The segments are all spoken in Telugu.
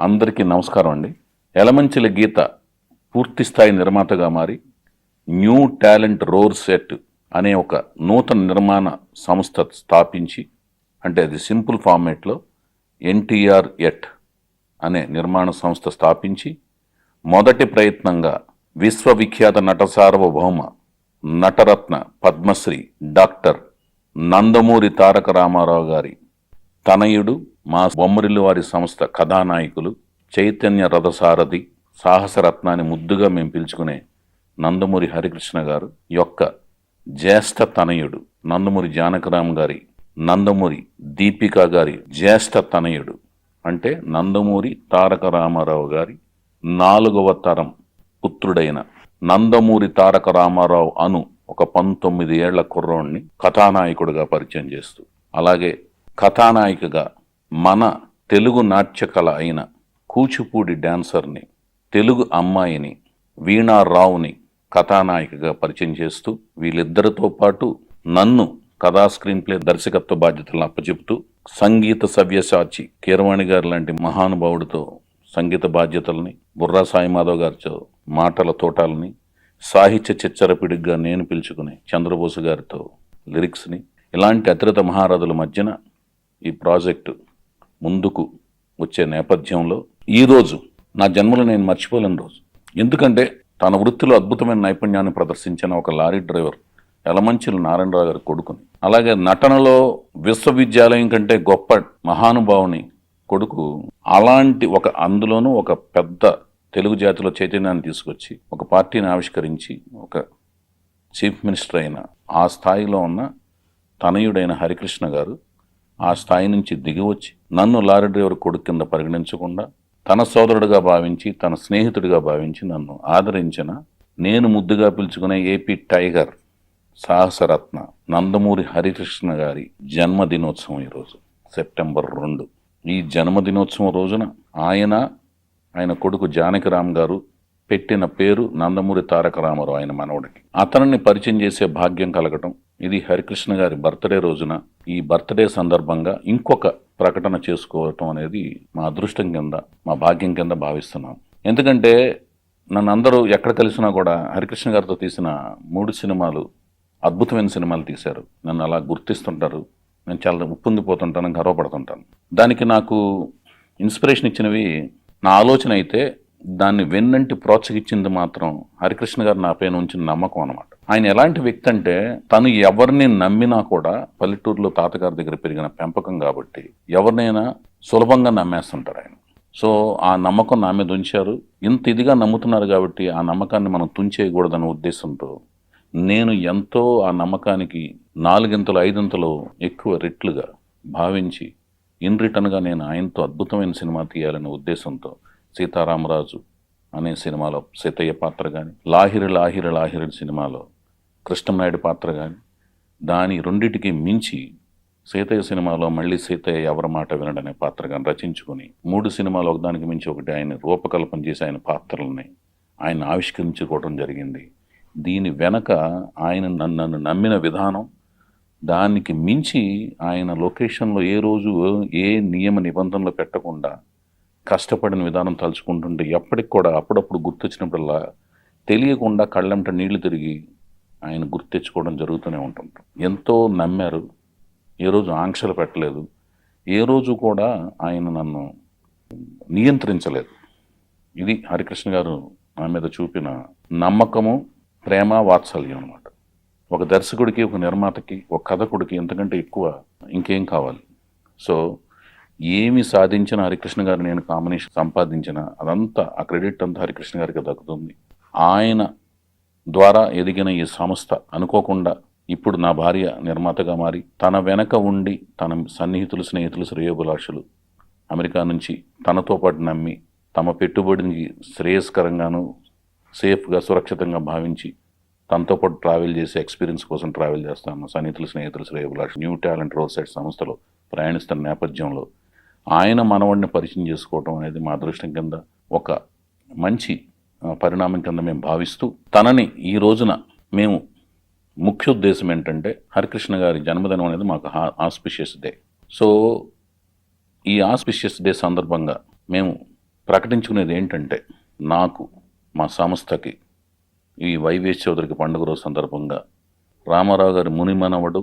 అందరికీ నమస్కారం అండి. ఎలమంచిలి గీత పూర్తి స్థాయి నిర్మాతగా మారి న్యూ టాలెంట్ రోర్ సెట్ అనే ఒక నూతన నిర్మాణ సంస్థ స్థాపించి, అంటే అది సింపుల్ ఫార్మేట్లో ఎన్టీఆర్ ఎట్ అనే నిర్మాణ సంస్థ స్థాపించి మొదటి ప్రయత్నంగా విశ్వవిఖ్యాత నట సార్వభౌమ నటరత్న పద్మశ్రీ డాక్టర్ నందమూరి తారక రామారావు గారి తనయుడు, మా బొమ్మరిల్లు వారి సంస్థ కథానాయకులు, చైతన్య రథసారథి, సాహసరత్నాన్ని ముద్దుగా మేము పిలుచుకునే నందమూరి హరికృష్ణ గారు యొక్క జ్యేష్ఠ తనయుడు, నందమూరి జానకరామ్ గారి నందమూరి దీపిక గారి జ్యేష్ఠ తనయుడు, అంటే నందమూరి తారక రామారావు గారి 4వ తరం పుత్రుడైన నందమూరి తారక రామారావు అను ఒక 19 ఏళ్ల కుర్రోడిని కథానాయకుడిగా పరిచయం చేస్తూ, అలాగే కథానాయికగా మన తెలుగు నాట్యకళ అయిన కూచిపూడి డాన్సర్ని, తెలుగు అమ్మాయిని వీణారావుని కథానాయికగా పరిచయం చేస్తూ, వీళ్ళిద్దరితో పాటు నన్ను కథా స్క్రీన్ ప్లే దర్శకత్వ బాధ్యతలను అప్పచెప్తూ, సంగీత సవ్యసాచి కీరవాణి గారు లాంటి మహానుభావుడితో సంగీత బాధ్యతల్ని, బుర్రా సాయిమాధవ్ గారితో మాటల తోటాలని, సాహిత్య చిచ్చరపిడిగా నేను పిలుచుకునే చంద్రబోసు గారితో లిరిక్స్ని, ఇలాంటి అతిరథ మహారథుల మధ్యన ఈ ప్రాజెక్టు ముందుకు వచ్చే నేపథ్యంలో ఈరోజు నా జన్మలో నేను మర్చిపోలేని రోజు. ఎందుకంటే తన వృత్తిలో అద్భుతమైన నైపుణ్యాన్ని ప్రదర్శించిన ఒక లారీ డ్రైవర్ ఎలమంచిలి నారాయణరావు గారి కొడుకుని, అలాగే నటనలో విశ్వవిద్యాలయం కంటే గొప్ప మహానుభావుని కొడుకు, అలాంటి ఒక అందులోనూ ఒక పెద్ద తెలుగు జాతిలో చైతన్యాన్ని తీసుకొచ్చి ఒక పార్టీని ఆవిష్కరించి ఒక చీఫ్ మినిస్టర్ అయిన ఆ స్థాయిలో ఉన్న తనయుడైన హరికృష్ణ గారు ఆ స్థాయి నుంచి దిగివచ్చి నన్ను లారీ డ్రైవర్ కొడుకు కింద పరిగణించకుండా తన సోదరుడిగా భావించి, తన స్నేహితుడిగా భావించి నన్ను ఆదరించిన, నేను ముద్దుగా పిలుచుకునే ఏపీ టైగర్ సాహసరత్న నందమూరి హరికృష్ణ గారి జన్మదినోత్సవం ఈరోజు సెప్టెంబర్ 2. ఈ జన్మదినోత్సవం రోజున ఆయన కొడుకు జానకిరామ్ గారు పెట్టిన పేరు నందమూరి తారక రామారావు, ఆయన మనవడికి. అతనిని పరిచయం చేసే భాగ్యం కలగటం, ఇది హరికృష్ణ గారి బర్త్డే రోజున, ఈ బర్త్డే సందర్భంగా ఇంకొక ప్రకటన చేసుకోవటం అనేది మా అదృష్టం కింద, మా భాగ్యం కింద భావిస్తున్నాం. ఎందుకంటే నన్ను అందరూ ఎక్కడ కలిసినా కూడా హరికృష్ణ గారితో తీసిన 3 సినిమాలు అద్భుతమైన సినిమాలు తీశారు. నన్ను అలా గుర్తిస్తుంటారు. నేను చాలా ఉప్పొంగిపోతుంటాను, గర్వపడుతుంటాను. దానికి నాకు ఇన్స్పిరేషన్ ఇచ్చినవి నా ఆలోచన అయితే, దాన్ని వెన్నంటి ప్రోత్సహించింది మాత్రం హరికృష్ణ గారు నా పైన ఉంచిన నమ్మకం అనమాట. ఆయన ఎలాంటి వ్యక్తి అంటే, తను ఎవరిని నమ్మినా కూడా, పల్లెటూరులో తాతగారి దగ్గర పెరిగిన పెంపకం కాబట్టి ఎవరినైనా సులభంగా నమ్మేస్తుంటారు ఆయన. సో ఆ నమ్మకం నా మీద ఉంచారు. ఇంత ఇదిగా నమ్ముతున్నారు కాబట్టి ఆ నమ్మకాన్ని మనం తుంచేయకూడదనే ఉద్దేశంతో నేను ఎంతో ఆ నమ్మకానికి 4 5 ఎక్కువ రెట్లుగా భావించి ఇన్ రిటర్న్గా నేను ఆయనతో అద్భుతమైన సినిమా తీయాలనే ఉద్దేశంతో సీతారామరాజు అనే సినిమాలో సీతయ్య పాత్ర కానీ, లాహిరి లాహిరి లాహిరి సినిమాలో కృష్ణనాయుడు పాత్ర కానీ, దాని రెండిటికి మించి సీతయ్య సినిమాలో మళ్ళీ సీతయ్య ఎవరి మాట వినడనే పాత్ర కానీ రచించుకుని 3 సినిమాలు ఒకదానికి మించి ఒకటి ఆయన రూపకల్పన చేసి ఆయన పాత్రలని ఆయన ఆవిష్కరించుకోవడం జరిగింది. దీని వెనక ఆయన నన్ను నమ్మిన విధానం, దానికి మించి ఆయన లొకేషన్లో ఏ రోజు ఏ నియమ నిబంధనలు పెట్టకుండా కష్టపడిన విధానం తలుచుకుంటుంటే ఎప్పటికి కూడా అప్పుడప్పుడు గుర్తొచ్చినప్పుడల్లా తెలియకుండా కళ్ళంట నీళ్లు తిరిగి ఆయన గుర్తెచ్చుకోవడం జరుగుతూనే ఉంటుంటాం. ఎంతో నమ్మారు, ఏ రోజు ఆంక్షలు పెట్టలేదు, ఏ రోజు కూడా ఆయన నన్ను నియంత్రించలేదు. ఇది హరికృష్ణ గారు నా మీద చూపిన నమ్మకము, ప్రేమ, వాత్సల్యం అనమాట. ఒక దర్శకుడికి, ఒక నిర్మాతకి, ఒక కథకుడికి ఎంతకంటే ఎక్కువ ఇంకేం కావాలి? సో ఏమి సాధించిన హరికృష్ణ గారు, నేను కాంబినేషన్ సంపాదించిన అదంతా, ఆ క్రెడిట్ అంతా హరికృష్ణ గారికి దక్కుతుంది. ఆయన ద్వారా ఎదిగిన ఈ సంస్థ అనుకోకుండా ఇప్పుడు నా భార్య నిర్మాతగా మారి, తన వెనక ఉండి తన సన్నిహితులు, స్నేహితులు, శ్రేయోభిలాషులు అమెరికా నుంచి తనతో పాటు నమ్మి తమ పెట్టుబడికి శ్రేయస్కరంగాను, సేఫ్గా, సురక్షితంగా భావించి తనతో పాటు ట్రావెల్ చేసి ఎక్స్పీరియన్స్ కోసం ట్రావెల్ చేస్తాను సన్నిహితులు, స్నేహితులు, శ్రేయోభిలాషులు న్యూ టాలెంట్ రోర్ సెట్ సంస్థలో ప్రయాణిస్తున్న నేపథ్యంలో ఆయన మనవాడిని పరిచయం చేసుకోవటం అనేది మా అదృష్టం కింద, ఒక మంచి పరిణామం కింద మేము భావిస్తూ, తనని ఈ రోజున మేము ముఖ్య ఉద్దేశం ఏంటంటే, హరికృష్ణ గారి జన్మదినం అనేది మాకు ఆస్పిషియస్ డే. సో ఈ ఆస్పిషియస్ డే సందర్భంగా మేము ప్రకటించుకునేది ఏంటంటే, నాకు మా సంస్థకి ఈ వైవిఎస్ చౌదరికి పండుగ రోజు సందర్భంగా రామారావు గారి ముని మనవడు,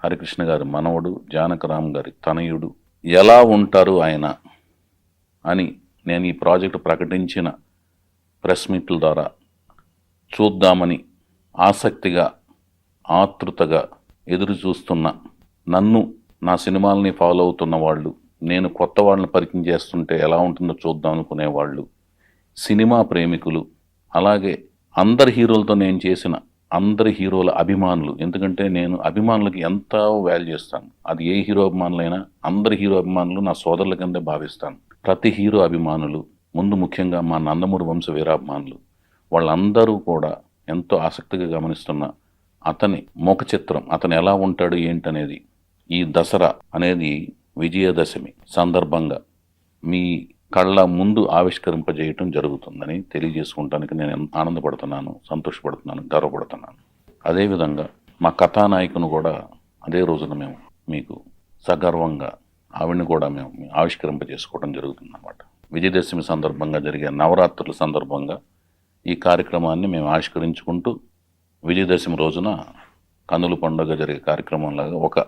హరికృష్ణ గారి మనవడు, జానకరామ్ గారి తనయుడు ఎలా ఉంటారు ఆయన అని నేను ఈ ప్రాజెక్టు ప్రకటించిన ప్రెస్ మీట్ల ద్వారా చూద్దామని ఆసక్తిగా, ఆతృతగా ఎదురు చూస్తున్న, నన్ను, నా సినిమాలని ఫాలో అవుతున్న వాళ్ళు, నేను కొత్త వాళ్ళని పరిచయం చేస్తుంటే ఎలా ఉంటుందో చూద్దాం అనుకునేవాళ్ళు, సినిమా ప్రేమికులు, అలాగే అందరి హీరోలతో నేను చేసిన అందరి హీరోల అభిమానులు. ఎందుకంటే నేను అభిమానులకి ఎంతో వాల్యూ చేస్తాను. అది ఏ హీరో అభిమానులైనా అందరి హీరో అభిమానులు నా సోదరుల కిందే భావిస్తాను. ప్రతి హీరో అభిమానులు, ముందు ముఖ్యంగా మా నందమూరి వంశ వీరాభిమానులు, వాళ్ళందరూ కూడా ఎంతో ఆసక్తిగా గమనిస్తున్న అతని ముఖ చిత్రం, అతను ఎలా ఉంటాడు ఏంటనేది ఈ దసరా అనేది విజయదశమి సందర్భంగా మీ కళ్ళ ముందు ఆవిష్కరింపజేయటం జరుగుతుందని తెలియజేసుకుంటానికి నేను ఆనందపడుతున్నాను, సంతోషపడుతున్నాను, గర్వపడుతున్నాను. అదేవిధంగా మా కథానాయకును కూడా అదే రోజున మేము మీకు సగర్వంగా ఆవిడని కూడా మేము ఆవిష్కరింపజేసుకోవడం జరుగుతుందన్నమాట. విజయదశమి సందర్భంగా జరిగే నవరాత్రుల సందర్భంగా ఈ కార్యక్రమాన్ని మేము ఆవిష్కరించుకుంటూ విజయదశమి రోజున కన్నుల పండుగ జరిగే కార్యక్రమంలాగా ఒక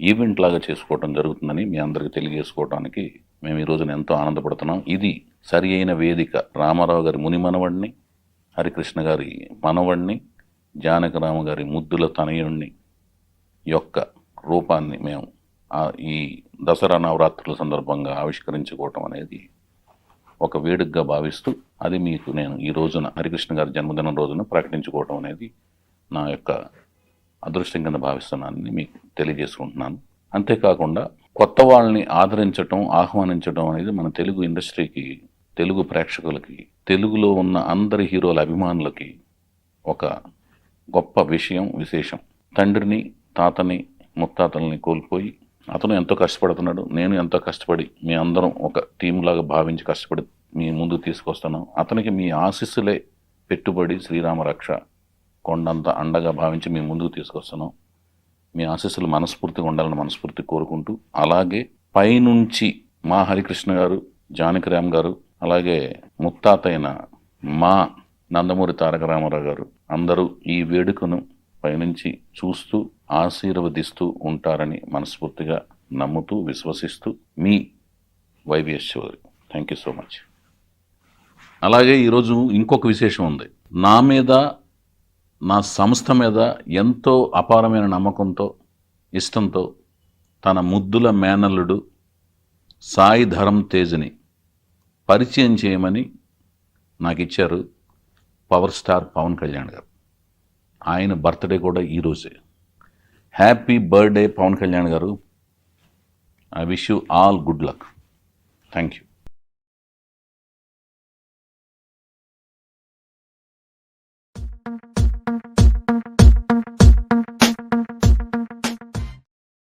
ఈవెంట్ లాగా చేసుకోవడం జరుగుతుందని మీ అందరికీ తెలియజేసుకోవడానికి మేము ఈ రోజున ఎంతో ఆనందపడుతున్నాం. ఇది సరి అయిన వేదిక. రామారావు గారి ముని మనవడిని, హరికృష్ణ గారి మనవడిని, జానకరామ గారి ముద్దుల తనయుణ్ణి యొక్క రూపాన్ని మేము ఈ దసరా నవరాత్రుల సందర్భంగా ఆవిష్కరించుకోవటం అనేది ఒక వేడుకగా భావిస్తూ, అది మీకు నేను ఈ రోజున హరికృష్ణ గారి జన్మదినం రోజున ప్రకటించుకోవటం అనేది నా యొక్క అదృష్టం కింద భావిస్తున్నానని మీకు తెలియజేసుకుంటున్నాను. అంతేకాకుండా కొత్త వాళ్ళని ఆదరించటం, ఆహ్వానించడం అనేది మన తెలుగు ఇండస్ట్రీకి, తెలుగు ప్రేక్షకులకి, తెలుగులో ఉన్న అందరి హీరోల అభిమానులకి ఒక గొప్ప విశేషం. తండ్రిని, తాతని, ముత్తాతల్ని కోల్పోయి అతను ఎంతో కష్టపడుతున్నాడు, నేను ఎంతో కష్టపడి మీ అందరం ఒక టీం లాగా భావించి కష్టపడి మీ ముందుకు తీసుకొస్తున్నాం. అతనికి మీ ఆశీస్సులే పెట్టుబడి, శ్రీరామ రక్ష, కొండంత అండగా భావించి మీ ముందుకు తీసుకొస్తున్నాం. మీ ఆశీస్సులు మనస్ఫూర్తిగా ఉండాలని మనస్ఫూర్తి కోరుకుంటూ, అలాగే పైనుంచి మా హరికృష్ణ గారు, జానకిరామ్ గారు, అలాగే ముత్తాత అయిన మా నందమూరి తారక రామారావు గారు అందరూ ఈ వేడుకను పైనుంచి చూస్తూ ఆశీర్వదిస్తూ ఉంటారని మనస్ఫూర్తిగా నమ్ముతూ, విశ్వసిస్తూ మీ YVS Chowdary. Thank you so much. అలాగే ఈరోజు ఇంకొక విశేషం ఉంది. నా మీద, నా సంస్థ మీద ఎంతో అపారమైన నమ్మకంతో, ఇష్టంతో తన ముద్దుల మేనల్లుడు సాయి ధరమ్ తేజ్ని పరిచయం చేయమని నాకు ఇచ్చారు పవర్ స్టార్ పవన్ కళ్యాణ్ గారు. ఆయన బర్త్డే కూడా ఈరోజే. హ్యాపీ బర్త్డే పవన్ కళ్యాణ్ గారు. I wish you all good luck. Thank you.